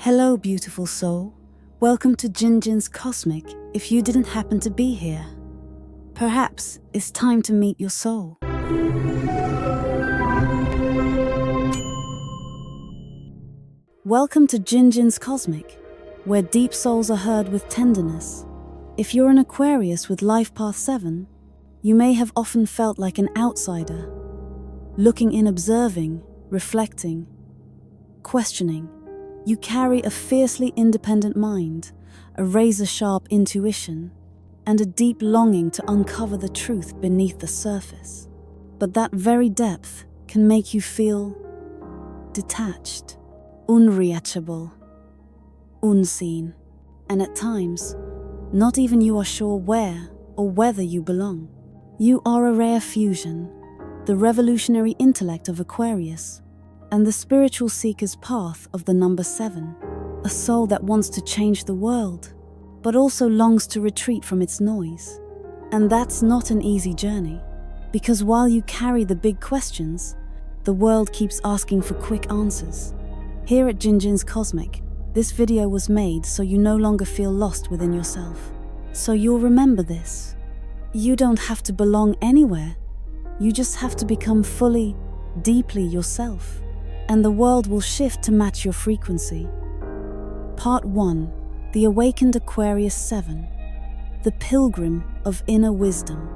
Hello, beautiful soul. Welcome to Jinjin's Cosmic. If you didn't happen to be here, perhaps it's time to meet your soul. Welcome to Jinjin's Cosmic, where deep souls are heard with tenderness. If you're an Aquarius with Life Path 7, you may have often felt like an outsider, looking in, observing, reflecting, questioning. You carry a fiercely independent mind, a razor-sharp intuition, and a deep longing to uncover the truth beneath the surface. But that very depth can make you feel detached, unreachable, unseen, and at times, not even you are sure where or whether you belong. You are a rare fusion, the revolutionary intellect of Aquarius, and the spiritual seeker's path of the number 7, a soul that wants to change the world, but also longs to retreat from its noise. And that's not an easy journey, because while you carry the big questions, the world keeps asking for quick answers. Here at Jinjin's Cosmic, this video was made so you no longer feel lost within yourself. So you'll remember this. You don't have to belong anywhere. You just have to become fully, deeply yourself, and the world will shift to match your frequency. Part 1. The Awakened Aquarius 7. The Pilgrim of Inner Wisdom.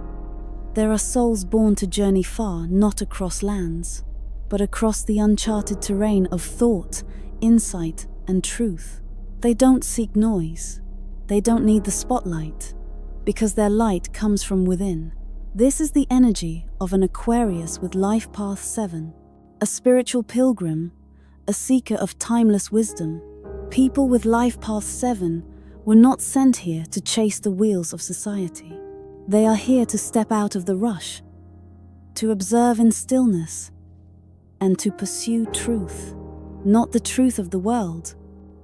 There are souls born to journey far, not across lands, but across the uncharted terrain of thought, insight, and truth. They don't seek noise. They don't need the spotlight, because their light comes from within. This is the energy of an Aquarius with Life Path 7. A spiritual pilgrim, a seeker of timeless wisdom. People with Life Path 7 were not sent here to chase the wheels of society. They are here to step out of the rush, to observe in stillness, and to pursue truth. Not the truth of the world,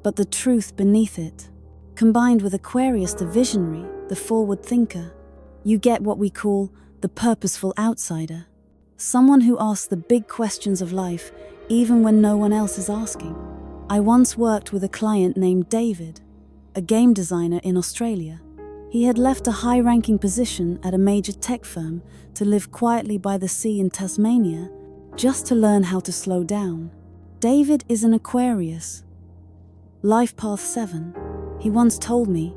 but the truth beneath it. Combined with Aquarius, the visionary, the forward thinker, you get what we call the purposeful outsider. Someone who asks the big questions of life even when no one else is asking. I once worked with a client named David, a game designer in Australia. He had left a high-ranking position at a major tech firm to live quietly by the sea in Tasmania, just to learn how to slow down. David is an Aquarius. Life Path 7. He once told me,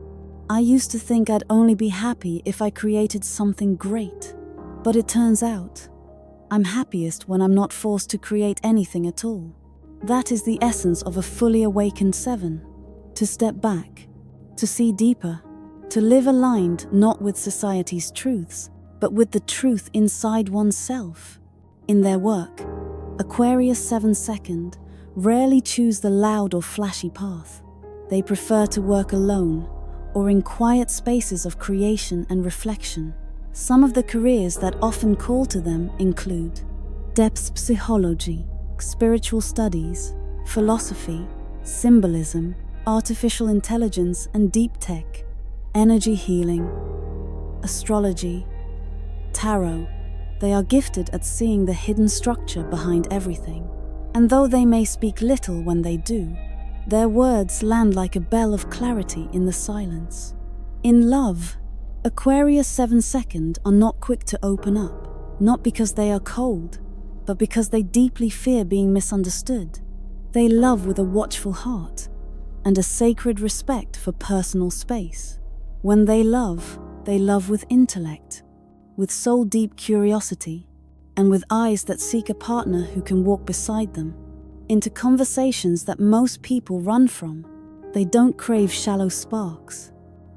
"I used to think I'd only be happy if I created something great. But it turns out, I'm happiest when I'm not forced to create anything at all." That is the essence of a fully awakened 7. To step back, to see deeper, to live aligned not with society's truths, but with the truth inside oneself. In their work, Aquarius 7 Second rarely choose the loud or flashy path. They prefer to work alone or in quiet spaces of creation and reflection. Some of the careers that often call to them include depth psychology, spiritual studies, philosophy, symbolism, artificial intelligence and deep tech, energy healing, astrology, tarot. They are gifted at seeing the hidden structure behind everything. And though they may speak little when they do, their words land like a bell of clarity in the silence. In love, Aquarius 7 Second are not quick to open up, not because they are cold, but because they deeply fear being misunderstood. They love with a watchful heart and a sacred respect for personal space. When they love with intellect, with soul-deep curiosity, and with eyes that seek a partner who can walk beside them into conversations that most people run from. They don't crave shallow sparks.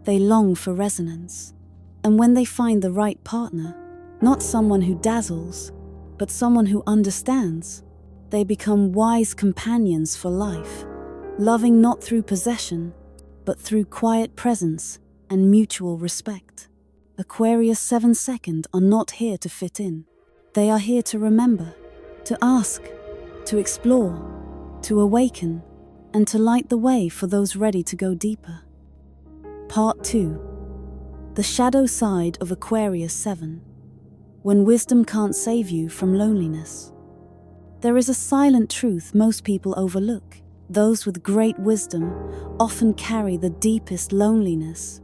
They long for resonance. And when they find the right partner, not someone who dazzles, but someone who understands, they become wise companions for life, loving not through possession, but through quiet presence and mutual respect. Aquarius 7 Second are not here to fit in. They are here to remember, to ask, to explore, to awaken, and to light the way for those ready to go deeper. Part 2. The shadow side of Aquarius 7. When wisdom can't save you from loneliness. There is a silent truth most people overlook. Those with great wisdom often carry the deepest loneliness.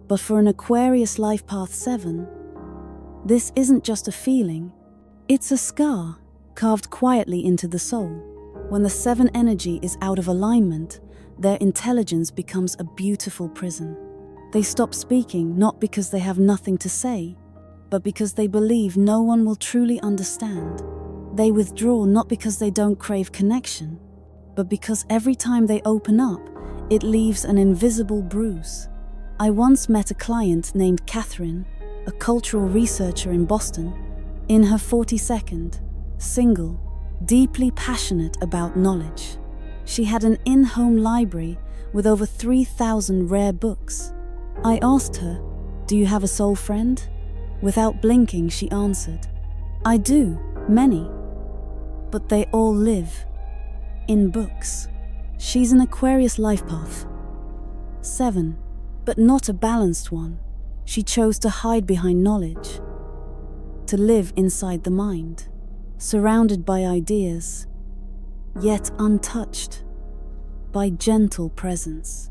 But for an Aquarius Life Path 7, this isn't just a feeling, it's a scar carved quietly into the soul. When the 7 energy is out of alignment, their intelligence becomes a beautiful prison. They stop speaking not because they have nothing to say, but because they believe no one will truly understand. They withdraw not because they don't crave connection, but because every time they open up, it leaves an invisible bruise. I once met a client named Catherine, a cultural researcher in Boston, in her 42nd, single, deeply passionate about knowledge. She had an in-home library with over 3,000 rare books. I asked her, "Do you have a soul friend?" Without blinking, she answered, "I do, many. But they all live in books." She's an Aquarius Life Path 7, but not a balanced one. She chose to hide behind knowledge, to live inside the mind, surrounded by ideas, yet untouched by gentle presence.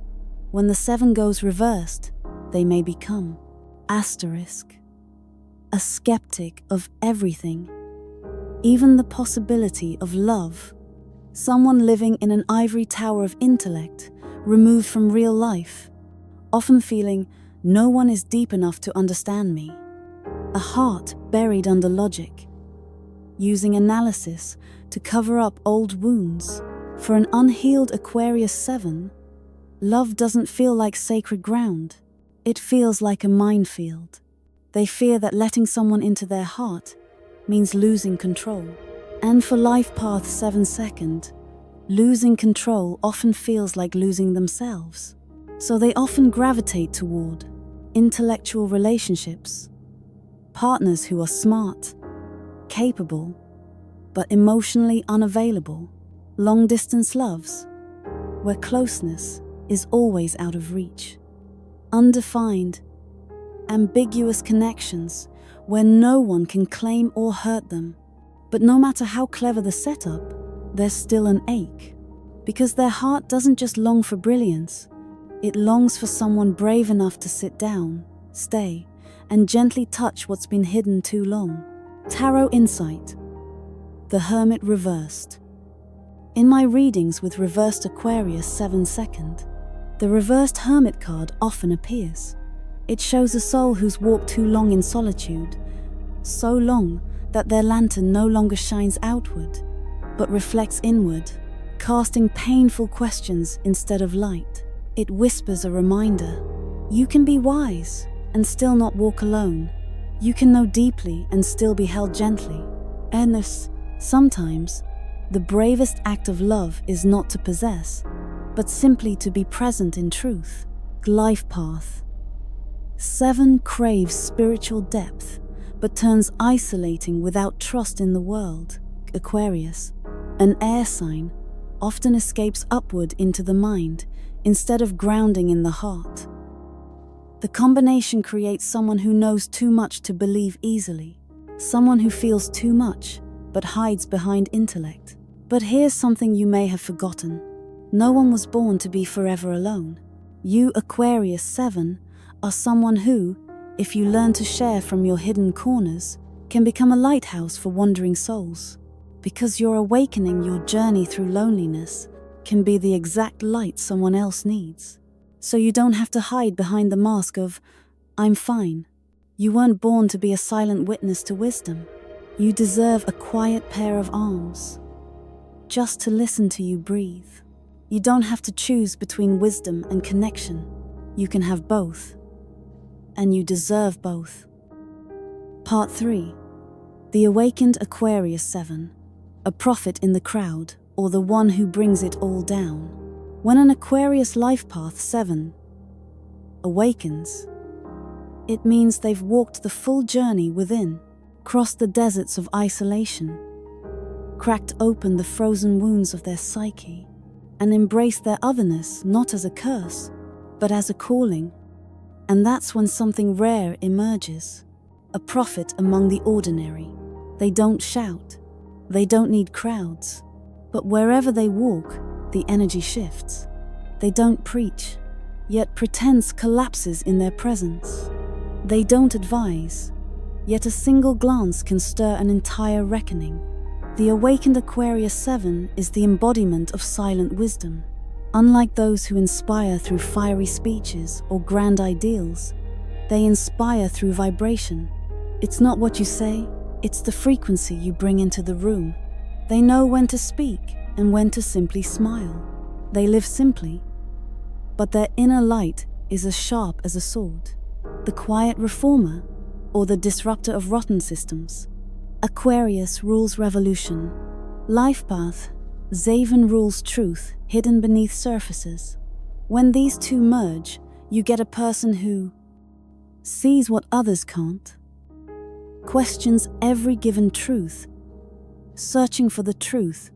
When the 7 goes reversed, they may become asterisk, a skeptic of everything, even the possibility of love, someone living in an ivory tower of intellect, removed from real life, often feeling no one is deep enough to understand me, a heart buried under logic, using analysis to cover up old wounds. For an unhealed Aquarius 7, love doesn't feel like sacred ground. It feels like a minefield. They fear that letting someone into their heart means losing control. And for Life Path 7 second, losing control often feels like losing themselves. So they often gravitate toward intellectual relationships, partners who are smart, capable, but emotionally unavailable, long-distance loves, where closeness is always out of reach, undefined, ambiguous connections where no one can claim or hurt them. But no matter how clever the setup, there's still an ache, because their heart doesn't just long for brilliance, it longs for someone brave enough to sit down, stay, and gently touch what's been hidden too long. Tarot Insight: The Hermit Reversed. In my readings with reversed Aquarius 7 second, the reversed Hermit card often appears. It shows a soul who's walked too long in solitude, so long that their lantern no longer shines outward, but reflects inward, casting painful questions instead of light. It whispers a reminder: you can be wise and still not walk alone. You can know deeply and still be held gently. And sometimes, the bravest act of love is not to possess, but simply to be present in truth. Life Path 7 craves spiritual depth, but turns isolating without trust in the world. Aquarius, an air sign, often escapes upward into the mind instead of grounding in the heart. The combination creates someone who knows too much to believe easily, someone who feels too much but hides behind intellect. But here's something you may have forgotten. No one was born to be forever alone. You, Aquarius 7, are someone who, if you learn to share from your hidden corners, can become a lighthouse for wandering souls. Because your awakening, your journey through loneliness, can be the exact light someone else needs. So you don't have to hide behind the mask of, "I'm fine." You weren't born to be a silent witness to wisdom. You deserve a quiet pair of arms, just to listen to you breathe. You don't have to choose between wisdom and connection. You can have both. And you deserve both. Part 3. The Awakened Aquarius 7. A prophet in the crowd, or the one who brings it all down. When an Aquarius Life Path 7 awakens, it means they've walked the full journey within, crossed the deserts of isolation, cracked open the frozen wounds of their psyche, and embraced their otherness not as a curse, but as a calling. And that's when something rare emerges, a prophet among the ordinary. They don't shout, they don't need crowds, but wherever they walk, the energy shifts. They don't preach, yet pretense collapses in their presence. They don't advise, yet a single glance can stir an entire reckoning. The awakened Aquarius 7 is the embodiment of silent wisdom. Unlike those who inspire through fiery speeches or grand ideals, they inspire through vibration. It's not what you say, it's the frequency you bring into the room. They know when to speak and when to simply smile. They live simply, but their inner light is as sharp as a sword. The quiet reformer or the disruptor of rotten systems. Aquarius rules revolution. Life path, Zaven rules truth hidden beneath surfaces. When these two merge, you get a person who sees what others can't, questions every given truth, searching for the truth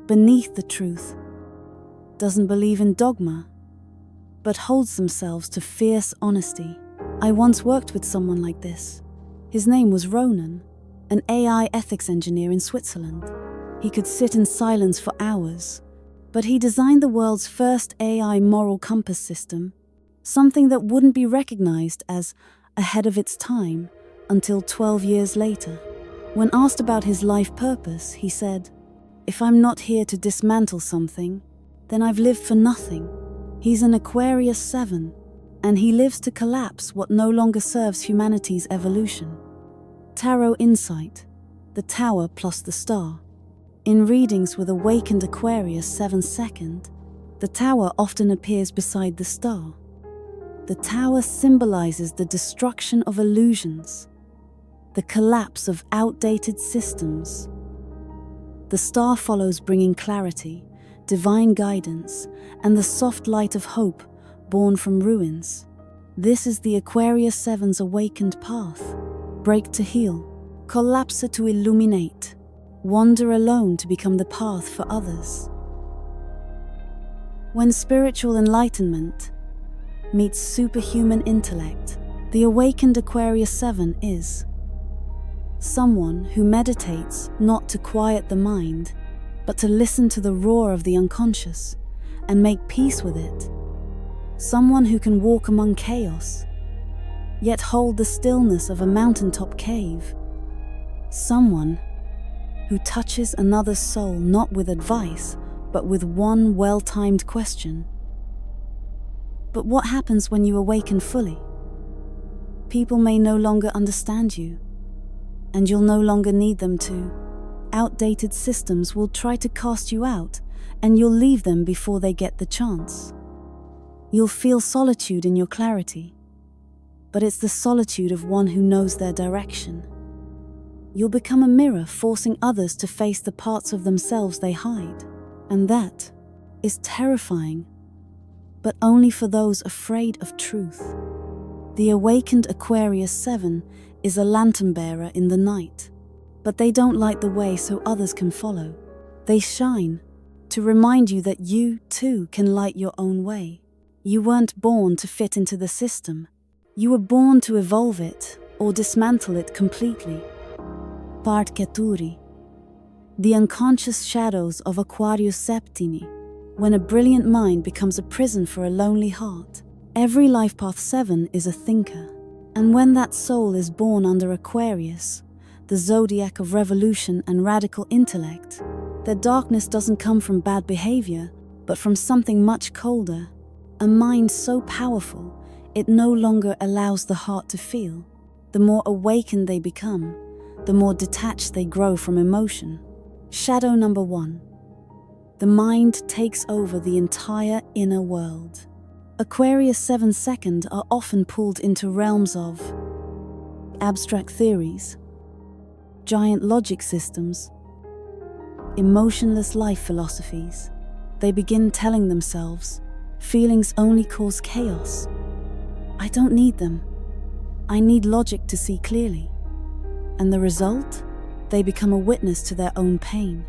beneath the truth, doesn't believe in dogma, but holds themselves to fierce honesty. I once worked with someone like this. His name was Ronan, an AI ethics engineer in Switzerland. He could sit in silence for hours, but he designed the world's first AI moral compass system, something that wouldn't be recognized as ahead of its time until 12 years later. When asked about his life purpose, he said, "If I'm not here to dismantle something, then I've lived for nothing." He's an Aquarius 7, and he lives to collapse what no longer serves humanity's evolution. Tarot insight, the Tower plus the Star. In readings with awakened Aquarius 7 the Tower often appears beside the Star. The Tower symbolizes the destruction of illusions, the collapse of outdated systems. The Star follows, bringing clarity, divine guidance, and the soft light of hope born from ruins. This is the Aquarius 7's awakened path. Break to heal, collapse to illuminate, wander alone to become the path for others. When spiritual enlightenment meets superhuman intellect, the awakened Aquarius 7 is someone who meditates not to quiet the mind, but to listen to the roar of the unconscious and make peace with it. Someone who can walk among chaos, yet hold the stillness of a mountaintop cave. Someone who touches another's soul not with advice, but with one well-timed question. But what happens when you awaken fully? People may no longer understand you, and you'll no longer need them to. Outdated systems will try to cast you out, and you'll leave them before they get the chance. You'll feel solitude in your clarity, but it's the solitude of one who knows their direction. You'll become a mirror, forcing others to face the parts of themselves they hide. And that is terrifying, but only for those afraid of truth. The awakened Aquarius 7 is a lantern bearer in the night, but they don't light the way so others can follow. They shine to remind you that you, too, can light your own way. You weren't born to fit into the system. You were born to evolve it or dismantle it completely. Partituri, the unconscious shadows of Aquarius Septimi, when a brilliant mind becomes a prison for a lonely heart. Every life path 7 is a thinker, and when that soul is born under Aquarius, the zodiac of revolution and radical intellect, their darkness doesn't come from bad behavior, but from something much colder, a mind so powerful it no longer allows the heart to feel. The more awakened they become, the more detached they grow from emotion. Shadow number 1. The mind takes over the entire inner world. Aquarius 7 are often pulled into realms of abstract theories, giant logic systems, emotionless life philosophies. They begin telling themselves, feelings only cause chaos. I don't need them. I need logic to see clearly. And the result? They become a witness to their own pain,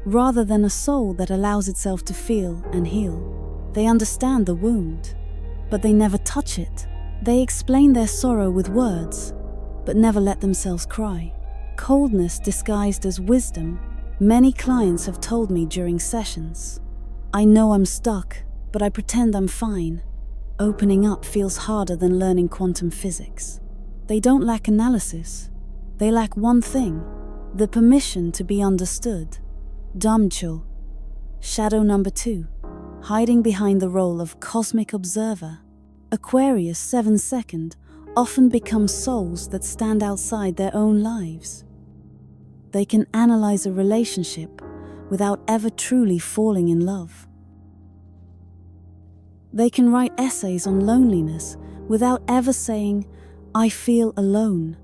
rather than a soul that allows itself to feel and heal. They understand the wound, but they never touch it. They explain their sorrow with words, but never let themselves cry. Coldness disguised as wisdom, many clients have told me during sessions. I know I'm stuck, but I pretend I'm fine. Opening up feels harder than learning quantum physics. They don't lack analysis. They lack one thing: the permission to be understood. Damcho. Shadow number 2. Hiding behind the role of cosmic observer. Aquarius 7 often become souls that stand outside their own lives. They can analyze a relationship without ever truly falling in love. They can write essays on loneliness without ever saying, "I feel alone."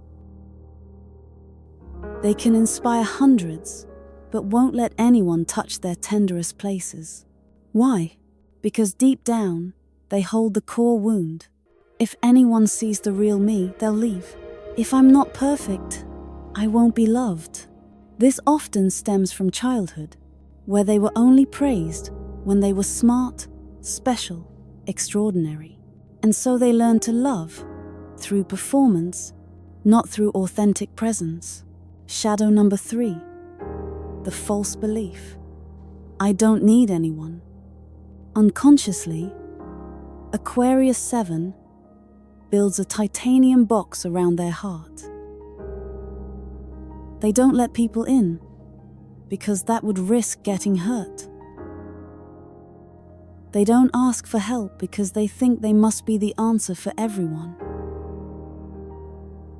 They can inspire hundreds, but won't let anyone touch their tenderest places. Why? Because deep down, they hold the core wound. If anyone sees the real me, they'll leave. If I'm not perfect, I won't be loved. This often stems from childhood, where they were only praised when they were smart, special, extraordinary. And so they learn to love through performance, not through authentic presence. Shadow number 3. The false belief. I don't need anyone. Unconsciously, Aquarius 7 builds a titanium box around their heart. They don't let people in because that would risk getting hurt. They don't ask for help because they think they must be the answer for everyone.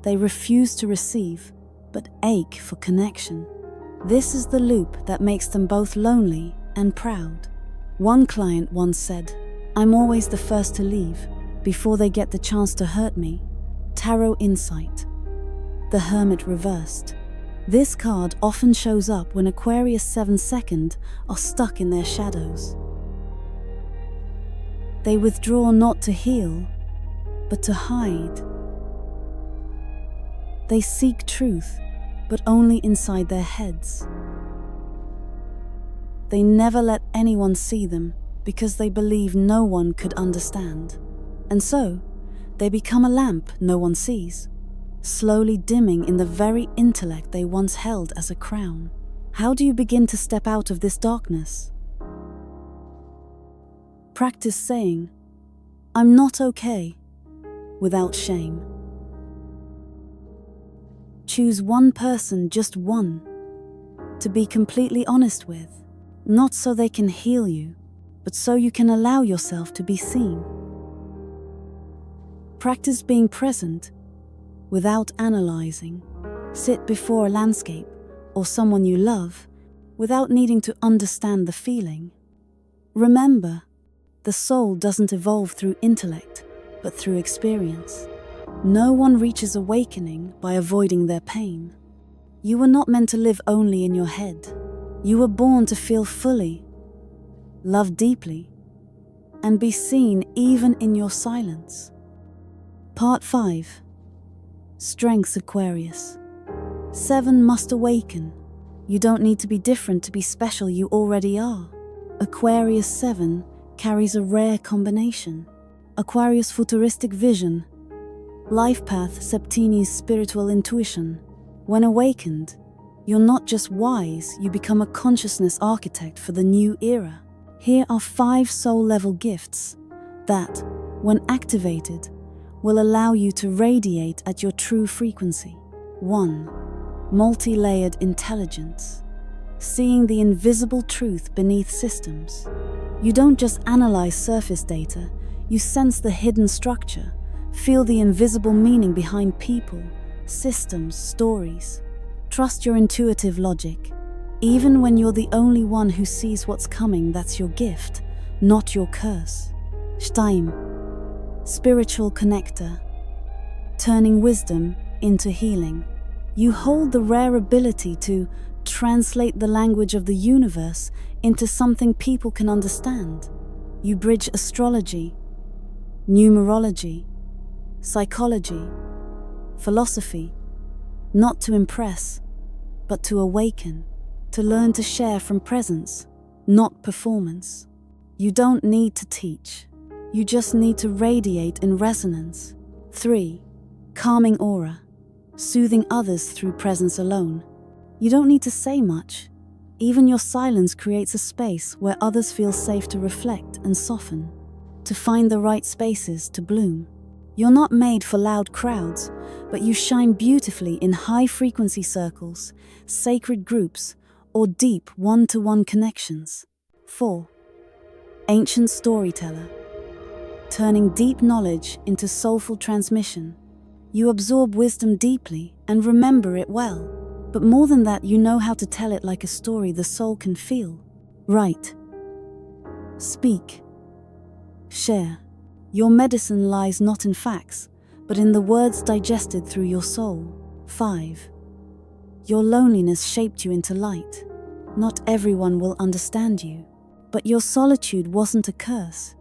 They refuse to receive but ache for connection. This is the loop that makes them both lonely and proud. One client once said, "I'm always the first to leave before they get the chance to hurt me." Tarot insight. The Hermit reversed. This card often shows up when Aquarius 7 are stuck in their shadows. They withdraw not to heal, but to hide. They seek truth, but only inside their heads. They never let anyone see them because they believe no one could understand. And so, they become a lamp no one sees, slowly dimming in the very intellect they once held as a crown. How do you begin to step out of this darkness? Practice saying, "I'm not okay," without shame. Choose one person, just one, to be completely honest with, not so they can heal you, but so you can allow yourself to be seen. Practice being present without analyzing. Sit before a landscape or someone you love without needing to understand the feeling. Remember, the soul doesn't evolve through intellect, but through experience. No one reaches awakening by avoiding their pain. You were not meant to live only in your head. You were born to feel fully, love deeply, and be seen even in your silence. Part 5. Strengths Aquarius. 7 must awaken. You don't need to be different to be special, you already are. Aquarius 7 carries a rare combination. Aquarius futuristic vision. Life Path Septini's spiritual intuition. When awakened, you're not just wise, you become a consciousness architect for the new era. Here are 5 soul-level gifts that, when activated, will allow you to radiate at your true frequency. 1. Multi-layered intelligence. Seeing the invisible truth beneath systems. You don't just analyze surface data, you sense the hidden structure, feel the invisible meaning behind people, systems, stories. Trust your intuitive logic. Even when you're the only one who sees what's coming, that's your gift, not your curse. Stein. Spiritual connector. Turning wisdom into healing. You hold the rare ability to translate the language of the universe into something people can understand. You bridge astrology, numerology, psychology, philosophy, not to impress, but to awaken, to learn to share from presence, not performance. You don't need to teach. You just need to radiate in resonance. 3. Calming aura. Soothing others through presence alone. You don't need to say much. Even your silence creates a space where others feel safe to reflect and soften, to find the right spaces to bloom. You're not made for loud crowds, but you shine beautifully in high-frequency circles, sacred groups, or deep one-to-one connections. 4. Ancient storyteller. Turning deep knowledge into soulful transmission. You absorb wisdom deeply and remember it well. But more than that, you know how to tell it like a story the soul can feel. Write. Speak. Share. Your medicine lies not in facts, but in the words digested through your soul. 5. Your loneliness shaped you into light. Not everyone will understand you, but your solitude wasn't a curse.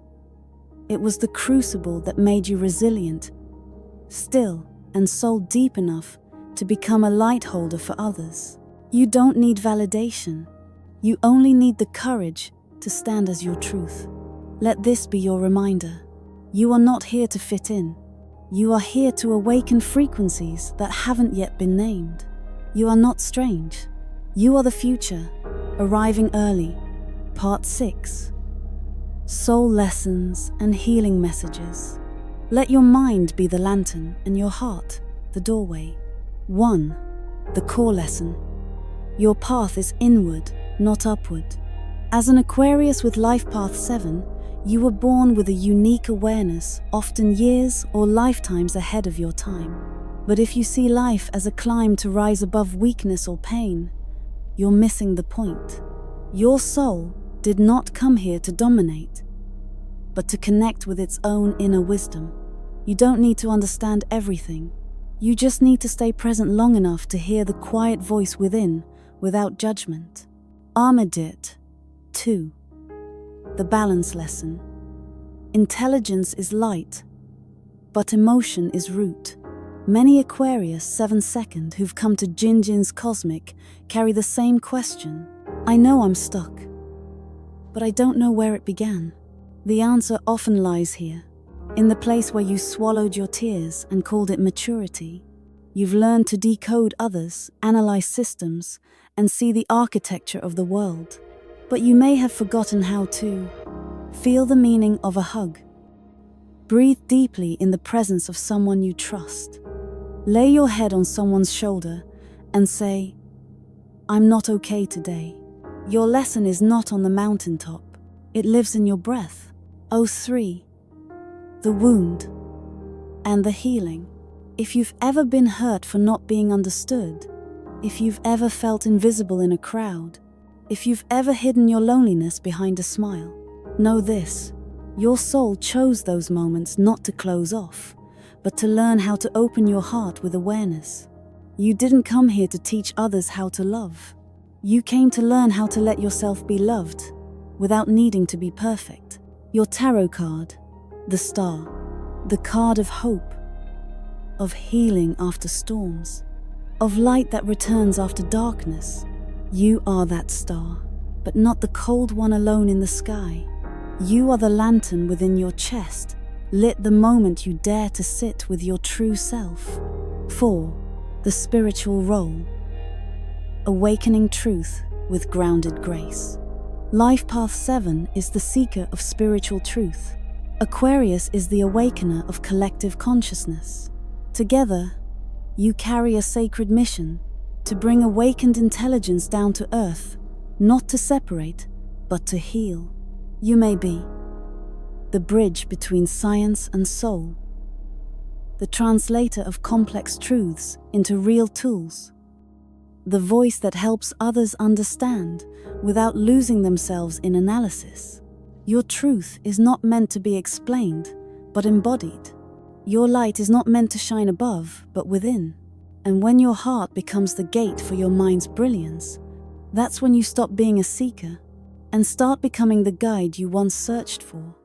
It was the crucible that made you resilient, still, and soul deep enough to become a light holder for others. You don't need validation. You only need the courage to stand as your truth. Let this be your reminder. You are not here to fit in. You are here to awaken frequencies that haven't yet been named. You are not strange. You are the future, arriving early. Part 6. Soul lessons and healing messages. Let your mind be the lantern and your heart the doorway. 1. The core lesson. Your path is inward, not upward. As an Aquarius with Life Path 7, you were born with a unique awareness, often years or lifetimes ahead of your time. But if you see life as a climb to rise above weakness or pain, you're missing the point. Your soul did not come here to dominate, but to connect with its own inner wisdom. You don't need to understand everything. You just need to stay present long enough to hear the quiet voice within, without judgment. Armadit. 2. The balance lesson. Intelligence is light, but emotion is root. Many Aquarius 7 who've come to Jinjin's Cosmic carry the same question. I know I'm stuck, but I don't know where it began. The answer often lies here, in the place where you swallowed your tears and called it maturity. You've learned to decode others, analyze systems, and see the architecture of the world. But you may have forgotten how to feel the meaning of a hug. Breathe deeply in the presence of someone you trust. Lay your head on someone's shoulder and say, I'm not okay today. Your lesson is not on the mountaintop. It lives in your breath. 3. The wound and the healing. If you've ever been hurt for not being understood, if you've ever felt invisible in a crowd, if you've ever hidden your loneliness behind a smile, know this: your soul chose those moments not to close off, but to learn how to open your heart with awareness. You didn't come here to teach others how to love. You came to learn how to let yourself be loved without needing to be perfect. Your tarot card, the Star, the card of hope, of healing after storms, of light that returns after darkness. You are that star, but not the cold one alone in the sky. You are the lantern within your chest, lit the moment you dare to sit with your true self. 4. The spiritual role. Awakening truth with grounded grace. Life Path 7 is the seeker of spiritual truth. Aquarius is the awakener of collective consciousness. Together, you carry a sacred mission to bring awakened intelligence down to earth, not to separate, but to heal. You may be the bridge between science and soul, the translator of complex truths into real tools, the voice that helps others understand without losing themselves in analysis. Your truth is not meant to be explained, but embodied. Your light is not meant to shine above, but within. And when your heart becomes the gate for your mind's brilliance, that's when you stop being a seeker and start becoming the guide you once searched for.